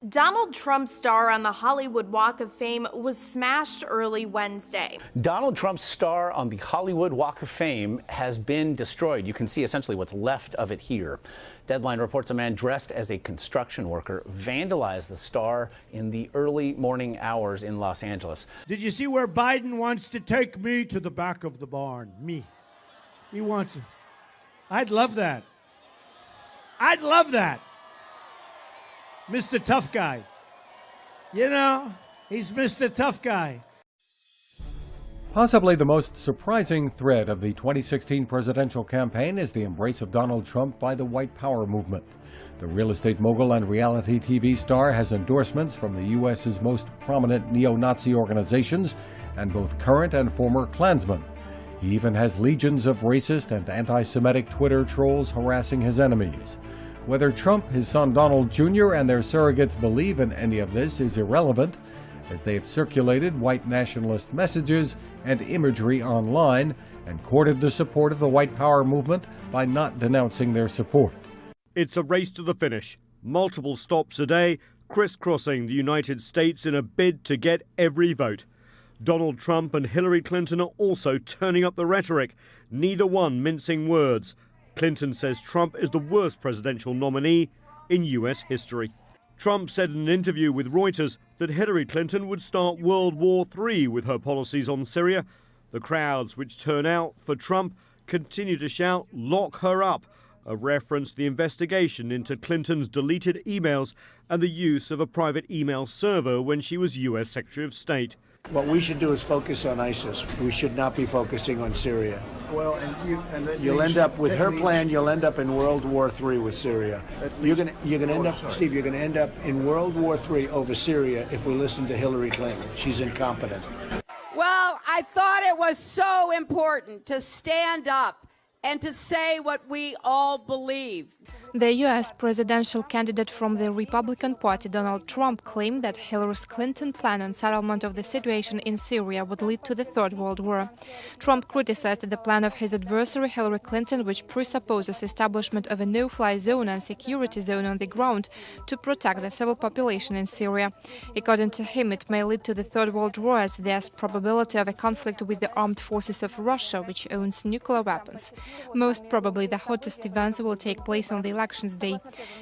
Donald Trump's star on the Hollywood Walk of Fame was smashed early Wednesday. Donald Trump's star on the Hollywood Walk of Fame has been destroyed. You can see essentially what's left of it here. Deadline reports a man dressed as a construction worker vandalized the star in the early morning hours in Los Angeles. Did you see where Biden wants to take me to the back of the barn? Me. He wants it. I'd love that. I'd love that. Mr. Tough Guy. You know, he's Mr. Tough Guy. Possibly the most surprising thread of the 2016 presidential campaign is the embrace of Donald Trump by the white power movement. The real estate mogul and reality TV star has endorsements from the U.S.'s most prominent neo-Nazi organizations and both current and former Klansmen. He even has legions of racist and anti-Semitic Twitter trolls harassing his enemies. Whether Trump, his son Donald Jr., and their surrogates believe in any of this is irrelevant, as they have circulated white nationalist messages and imagery online and courted the support of the white power movement by not denouncing their support. It's a race to the finish. Multiple stops a day, crisscrossing the United States in a bid to get every vote. Donald Trump and Hillary Clinton are also turning up the rhetoric, neither one mincing words. Clinton says Trump is the worst presidential nominee in U.S. history. Trump said in an interview with Reuters that Hillary Clinton would start World War III with her policies on Syria. The crowds which turn out for Trump continue to shout, "Lock her up," a reference to the investigation into Clinton's deleted emails and the use of a private email server when she was U.S. Secretary of State. What we should do is focus on ISIS. We should not be focusing on Syria. Well, you'll end up with her plan. You'll end up in World War III with Syria. You're gonna end up, Steve. You're gonna end up in World War III over Syria if we listen to Hillary Clinton. She's incompetent. Well, I thought it was so important to stand up and to say what we all believe. The U.S. presidential candidate from the Republican Party, Donald Trump, claimed that Hillary Clinton's plan on settlement of the situation in Syria would lead to the Third World War. Trump criticized the plan of his adversary, Hillary Clinton, which presupposes establishment of a no-fly zone and security zone on the ground to protect the civil population in Syria. According to him, it may lead to the Third World War as there's probability of a conflict with the armed forces of Russia, which owns nuclear weapons. Most probably, the hottest events will take place on the Elections Day.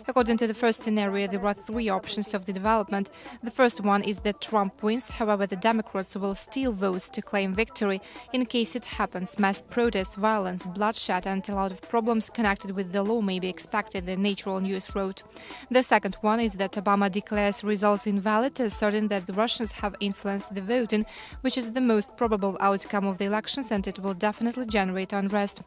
According to the first scenario, there are three options of the development. The first one is that Trump wins, however, the Democrats will steal votes to claim victory. In case it happens, mass protests, violence, bloodshed, and a lot of problems connected with the law may be expected, the Natural News wrote. The second one is that Obama declares results invalid, asserting that the Russians have influenced the voting, which is the most probable outcome of the elections, and it will definitely generate unrest.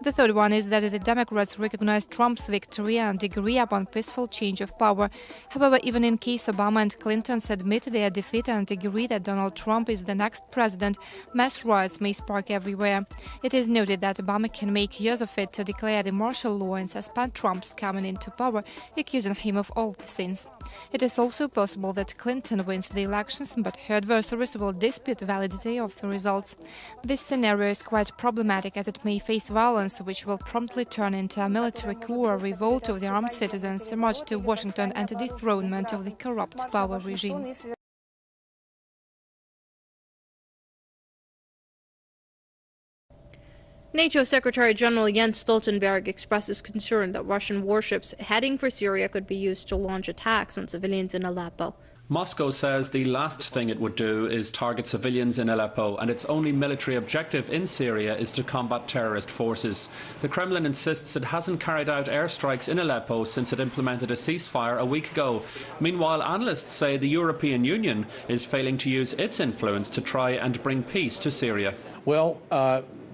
The third one is that the Democrats recognize Trump's victory and agree upon peaceful change of power. However, even in case Obama and Clinton admit their defeat and agree that Donald Trump is the next president, mass riots may spark everywhere. It is noted that Obama can make use of it to declare the martial law and suspend Trump's coming into power, accusing him of all the sins. It is also possible that Clinton wins the elections, but her adversaries will dispute the validity of the results. This scenario is quite problematic as it may face violence, which will promptly turn into a military coup or revolt of the armed citizens, a march to Washington and a dethronement of the corrupt power regime. NATO Secretary General Jens Stoltenberg expresses concern that Russian warships heading for Syria could be used to launch attacks on civilians in Aleppo. Moscow says the last thing it would do is target civilians in Aleppo, and its only military objective in Syria is to combat terrorist forces. The Kremlin insists it hasn't carried out airstrikes in Aleppo since it implemented a ceasefire a week ago. Meanwhile, analysts say the European Union is failing to use its influence to try and bring peace to Syria. Well,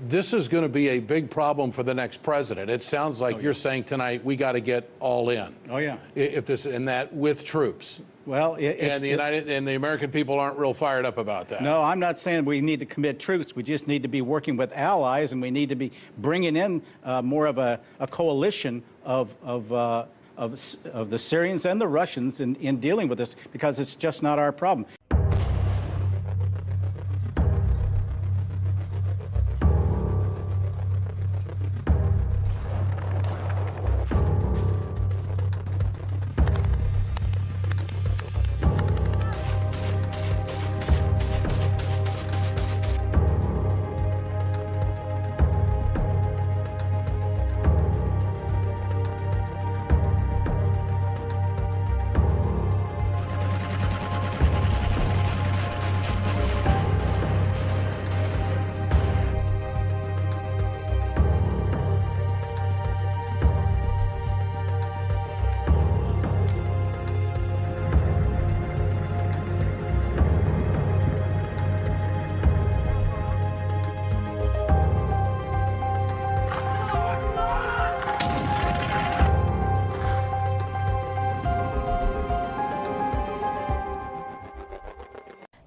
this is going to be a big problem for the next president. It sounds like you're saying tonight we got to get all in. Oh yeah. If this and that with troops. Well, and the American people aren't real fired up about that. No, I'm not saying we need to commit troops. We just need to be working with allies, and we need to be bringing in more of a coalition of the Syrians and the Russians in dealing with this, because it's just not our problem.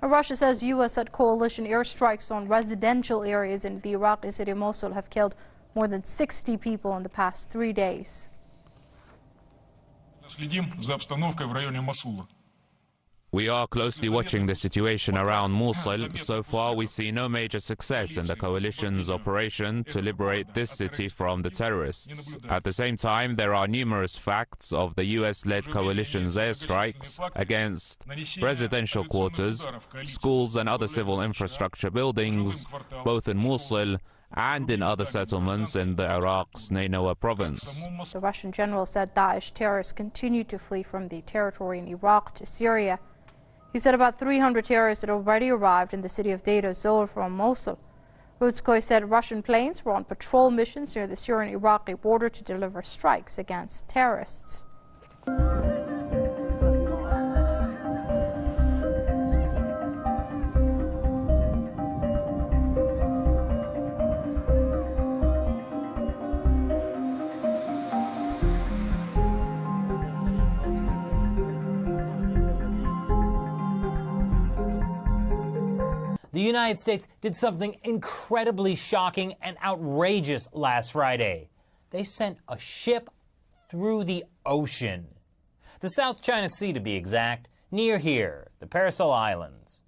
Russia says U.S.-led coalition airstrikes on residential areas in the Iraqi city of Mosul have killed more than 60 people in the past 3 days. We are closely watching the situation around Mosul. So far, we see no major success in the coalition's operation to liberate this city from the terrorists. At the same time, there are numerous facts of the US-led coalition's airstrikes against residential quarters, schools and other civil infrastructure buildings, both in Mosul and in other settlements in the Iraq's Nainawa province. The Russian general said Daesh terrorists continue to flee from the territory in Iraq to Syria. He said about 300 terrorists had already arrived in the city of Deir ez-Zor from Mosul. Rutskoy said Russian planes were on patrol missions near the Syrian-Iraqi border to deliver strikes against terrorists. The United States did something incredibly shocking and outrageous last Friday. They sent a ship through the ocean. The South China Sea, to be exact, near here, the Paracel Islands.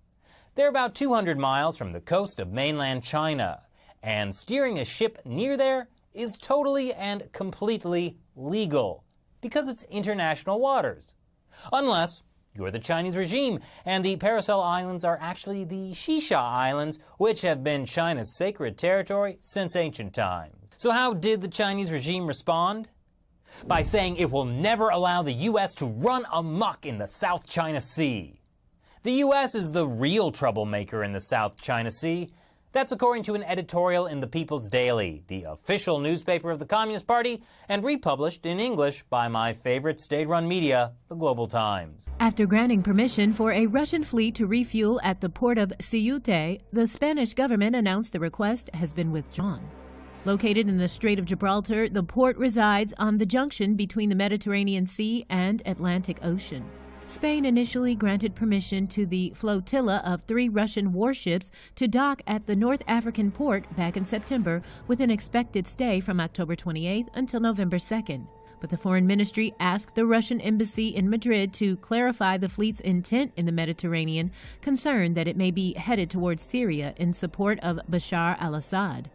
They're about 200 miles from the coast of mainland China, and steering a ship near there is totally and completely legal, because it's international waters. Unless you're the Chinese regime, and the Paracel Islands are actually the Shisha Islands, which have been China's sacred territory since ancient times. So how did the Chinese regime respond? By saying it will never allow the U.S. to run amok in the South China Sea. The U.S. is the real troublemaker in the South China Sea. That's according to an editorial in the People's Daily, the official newspaper of the Communist Party, and republished in English by my favorite state-run media, the Global Times. After granting permission for a Russian fleet to refuel at the port of Ceuta, the Spanish government announced the request has been withdrawn. Located in the Strait of Gibraltar, the port resides on the junction between the Mediterranean Sea and Atlantic Ocean. Spain initially granted permission to the flotilla of 3 Russian warships to dock at the North African port back in September, with an expected stay from October 28th until November 2nd. But the Foreign Ministry asked the Russian embassy in Madrid to clarify the fleet's intent in the Mediterranean, concerned that it may be headed towards Syria in support of Bashar al-Assad.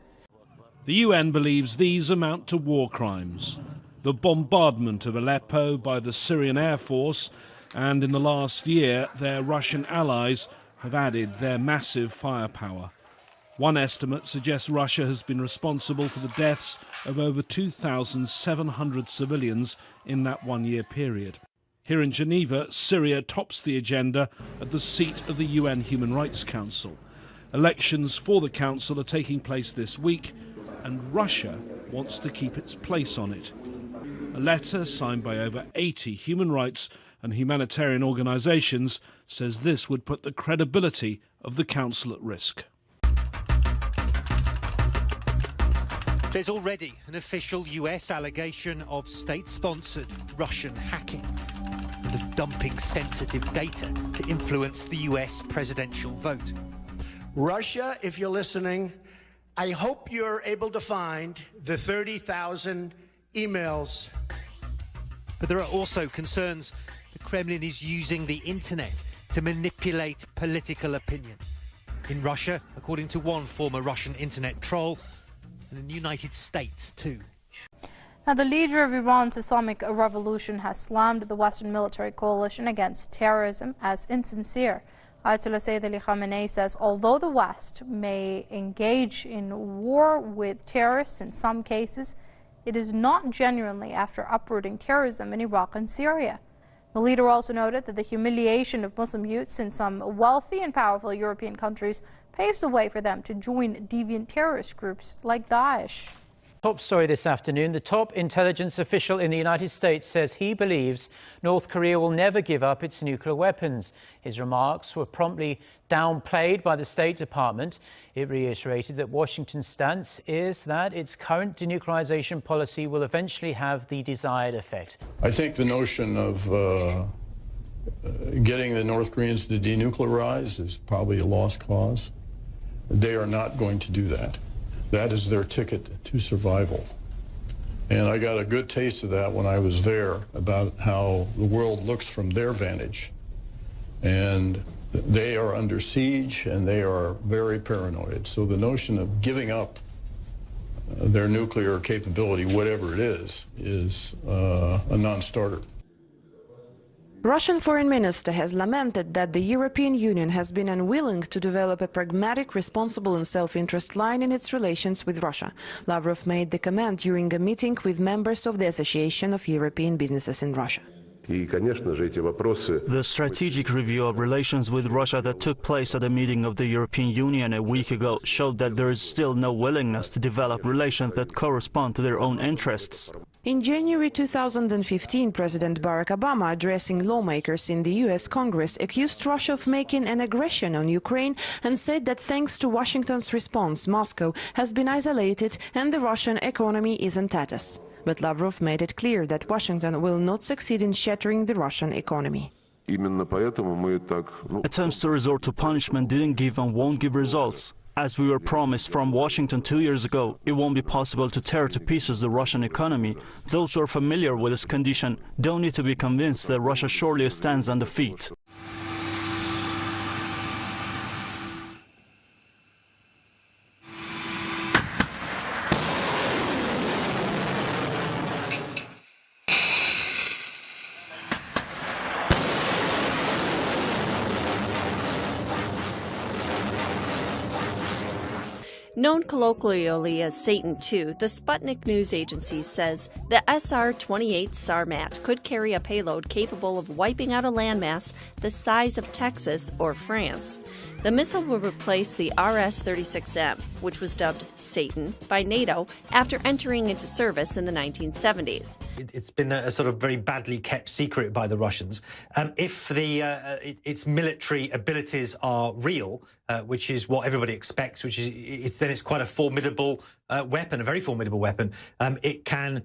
The UN believes these amount to war crimes. The bombardment of Aleppo by the Syrian Air Force, and in the last year, their Russian allies have added their massive firepower. One estimate suggests Russia has been responsible for the deaths of over 2,700 civilians in that one-year period. Here in Geneva, Syria tops the agenda at the seat of the UN Human Rights Council. Elections for the council are taking place this week, and Russia wants to keep its place on it. A letter signed by over 80 human rights and humanitarian organisations says this would put the credibility of the council at risk. There's already an official US allegation of state-sponsored Russian hacking and of dumping sensitive data to influence the US presidential vote. Russia, if you're listening, I hope you're able to find the 30,000 emails. But there are also concerns the Kremlin is using the internet to manipulate political opinion. In Russia, according to one former Russian internet troll, and in the United States too. Now, the leader of Iran's Islamic Revolution has slammed the Western military coalition against terrorism as insincere. Ayatollah Sayyid Ali Khamenei says although the West may engage in war with terrorists in some cases, it is not genuinely after uprooting terrorism in Iraq and Syria. The leader also noted that the humiliation of Muslim youths in some wealthy and powerful European countries paves the way for them to join deviant terrorist groups like Daesh. Top story this afternoon. The top intelligence official in the United States says he believes North Korea will never give up its nuclear weapons. His remarks were promptly downplayed by the State Department. It reiterated that Washington's stance is that its current denuclearization policy will eventually have the desired effect. I think the notion of getting the North Koreans to denuclearize is probably a lost cause. They are not going to do that. That is their ticket to survival. And I got a good taste of that when I was there, about how the world looks from their vantage. And they are under siege and they are very paranoid. So the notion of giving up their nuclear capability, whatever it is a non-starter. Russian Foreign Minister has lamented that the European Union has been unwilling to develop a pragmatic, responsible and self-interest line in its relations with Russia. Lavrov made the comment during a meeting with members of the Association of European Businesses in Russia. The strategic review of relations with Russia that took place at a meeting of the European Union a week ago showed that there is still no willingness to develop relations that correspond to their own interests. In January 2015, President Barack Obama, addressing lawmakers in the U.S. Congress, accused Russia of making an aggression on Ukraine and said that thanks to Washington's response, Moscow has been isolated and the Russian economy is in tatters. But Lavrov made it clear that Washington will not succeed in shattering the Russian economy. Attempts to resort to punishment didn't give and won't give results. As we were promised from Washington 2 years ago, it won't be possible to tear to pieces the Russian economy. Those who are familiar with this condition don't need to be convinced that Russia surely stands on defeat. Known colloquially as Satan II, the Sputnik news agency says the SR-28 Sarmat could carry a payload capable of wiping out a landmass the size of Texas or France. The missile will replace the RS-36M, which was dubbed Satan by NATO after entering into service in the 1970s. It's been a sort of very badly kept secret by the Russians. If its military abilities are real, which is what everybody expects, then it's quite a formidable weapon, a very formidable weapon. It can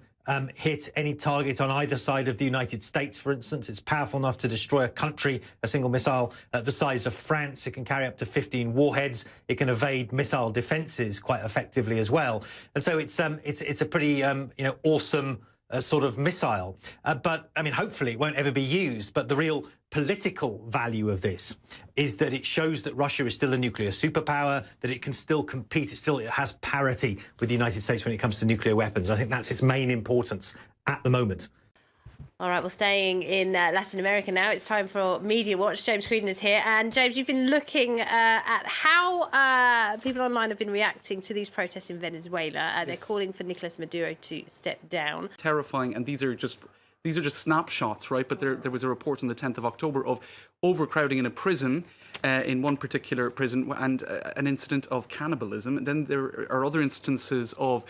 hit any target on either side of the United States, for instance. It's powerful enough to destroy a country, a single missile the size of France. It can carry up to 15 warheads. It can evade missile defenses quite effectively as well. And so it's a pretty awesome sort of missile. But I mean, hopefully it won't ever be used. But the real political value of this is that it shows that Russia is still a nuclear superpower, that it can still compete. It has parity with the United States when it comes to nuclear weapons. I think that's its main importance at the moment. All right, well, staying in Latin America now, it's time for Media Watch. James Creedon is here. And James, you've been looking at how people online have been reacting to these protests in Venezuela. They're calling for Nicolas Maduro to step down. Terrifying, and these are just snapshots, right? But there was a report on the 10th of October of overcrowding in a prison, in one particular prison, and an incident of cannibalism. And then there are other instances of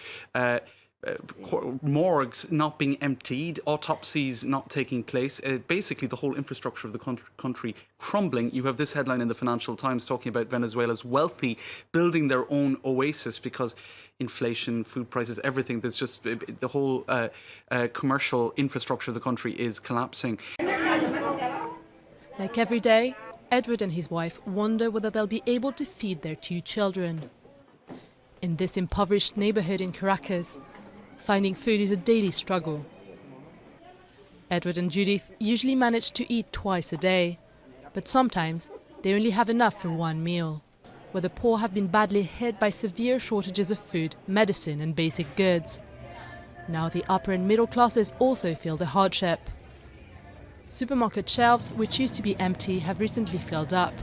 morgues not being emptied, autopsies not taking place, basically the whole infrastructure of the country crumbling. You have this headline in the Financial Times talking about Venezuela's wealthy building their own oasis because inflation, food prices, everything. There's just the whole commercial infrastructure of the country is collapsing. Like every day, Edward and his wife wonder whether they'll be able to feed their 2 children. In this impoverished neighborhood in Caracas, finding food is a daily struggle. Edward and Judith usually manage to eat twice a day, but sometimes they only have enough for one meal, where the poor have been badly hit by severe shortages of food, medicine and basic goods. Now the upper and middle classes also feel the hardship. Supermarket shelves, which used to be empty, have recently filled up.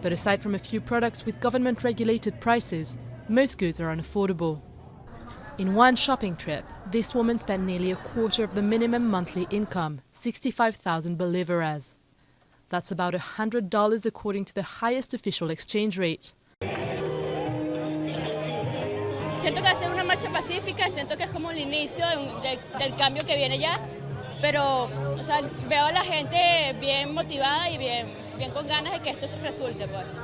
But aside from a few products with government-regulated prices, most goods are unaffordable. In one shopping trip, this woman spent nearly a quarter of the minimum monthly income, 65,000 bolivares. That's about $100 according to the highest official exchange rate. Siento que hacer una marcha pacífica, siento que es como el inicio del cambio que viene ya, pero o sea, veo a la gente bien motivada y bien con ganas de que esto se resulte, pues.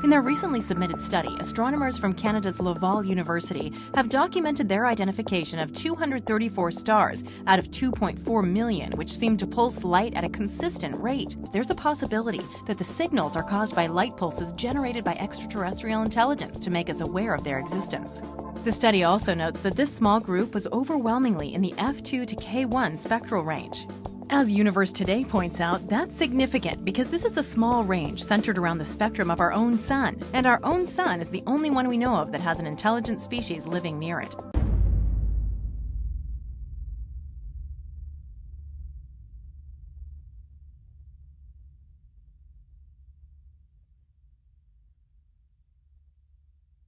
In their recently submitted study, astronomers from Canada's Laval University have documented their identification of 234 stars out of 2.4 million, which seem to pulse light at a consistent rate. There's a possibility that the signals are caused by light pulses generated by extraterrestrial intelligence to make us aware of their existence. The study also notes that this small group was overwhelmingly in the F2 to K1 spectral range. As Universe Today points out, that's significant because this is a small range centered around the spectrum of our own sun, and our own sun is the only one we know of that has an intelligent species living near it.